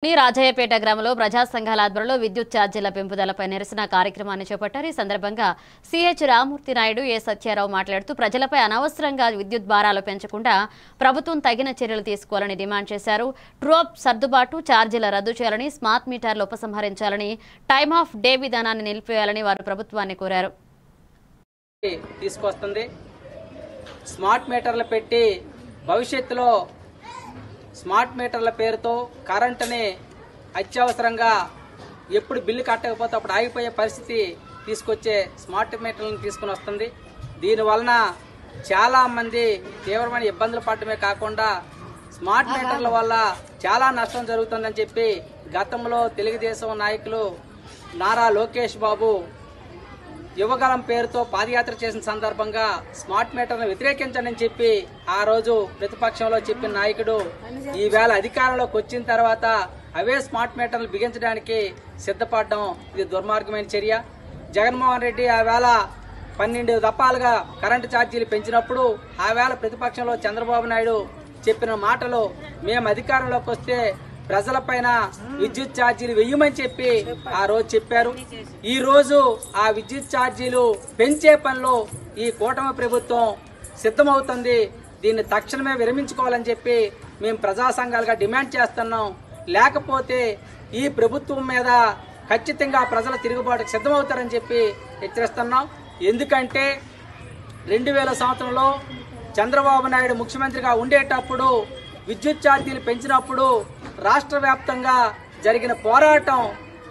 రాజయ్యపేట గ్రామంలో ప్రజా సంఘాల ఆధ్వర్యంలో విద్యుత్ ఛార్జీల పెంపుదలపై నిరసన కార్యక్రమాన్ని చేపట్టారు. ఈ సందర్భంగా సిహెచ్ రామూర్తి నాయుడు, ఏ సత్యారావు మాట్లాడుతూ ప్రజలపై అనవసరంగా విద్యుత్ భారాలు పెంచకుండా ప్రభుత్వం తగిన చర్యలు తీసుకోవాలని డిమాండ్ చేశారు. ట్రోప్ సర్దుబాటు, ఛార్జీల రద్దు చేయాలని, స్మార్ట్ మీటర్లు ఉపసంహరించాలని, టైమ్ ఆఫ్ డే విధానాన్ని నిలిపివేయాలని వారు ప్రభుత్వాన్ని కోరారు. తీసుకొస్తుంది స్మార్ట్ మీటర్లు పెట్టి భవిష్యత్తులో స్మార్ట్ మీటర్ల పేరుతో కరెంటుని అత్యవసరంగా ఎప్పుడు బిల్లు కట్టకపోతే అప్పుడు ఆగిపోయే పరిస్థితి తీసుకొచ్చే స్మార్ట్ మీటర్లను తీసుకుని వస్తుంది. దీనివలన చాలామంది తీవ్రమైన ఇబ్బందులు పడటమే కాకుండా స్మార్ట్ మీటర్ల వల్ల చాలా నష్టం జరుగుతుందని చెప్పి గతంలో తెలుగుదేశం నాయకులు నారా లోకేష్ బాబు యువగలం పేరుతో పాదయాత్ర చేసిన సందర్భంగా స్మార్ట్ మీటర్ను వ్యతిరేకించని చెప్పి ఆ రోజు ప్రతిపక్షంలో చెప్పిన నాయకుడు ఈవేళ అధికారంలోకి వచ్చిన తర్వాత అవే స్మార్ట్ మీటర్లు బిగించడానికి సిద్ధపడడం ఇది దుర్మార్గమైన చర్య. జగన్మోహన్ రెడ్డి ఆవేళ 12 దఫాలుగా కరెంటు ఛార్జీలు పెంచినప్పుడు ఆవేళ ప్రతిపక్షంలో చంద్రబాబు నాయుడు చెప్పిన మాటలు మేము అధికారంలోకి వస్తే ప్రజలపైన విద్యుత్ ఛార్జీలు వెయ్యమని చెప్పి ఆ రోజు చెప్పారు. ఈ రోజు ఆ విద్యుత్ ఛార్జీలు పెంచే పనిలో ఈ కూటమి ప్రభుత్వం సిద్ధమవుతుంది. దీన్ని తక్షణమే విరమించుకోవాలని చెప్పి మేము ప్రజా సంఘాలుగా డిమాండ్ చేస్తున్నాం. లేకపోతే ఈ ప్రభుత్వం మీద ఖచ్చితంగా ప్రజల తిరుగుబాటుకు సిద్ధమవుతారని చెప్పి హెచ్చరిస్తున్నాం. ఎందుకంటే 2000 సంవత్సరంలో చంద్రబాబు నాయుడు ముఖ్యమంత్రిగా ఉండేటప్పుడు విద్యుత్ ఛార్జీలు పెంచినప్పుడు రాష్ట్ర వ్యాప్తంగా జరిగిన పోరాటం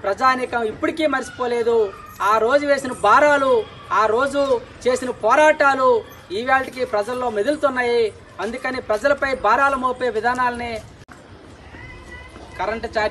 ప్రజానీకం ఇప్పటికీ మర్చిపోలేదు. ఆ రోజు వేసిన భారాలు, ఆ రోజు చేసిన పోరాటాలు ఈవేళకి ప్రజల్లో మెదులుతున్నాయి. అందుకని ప్రజలపై భారాలు మోపే విధానాలని కరెంటు ఛార్జీ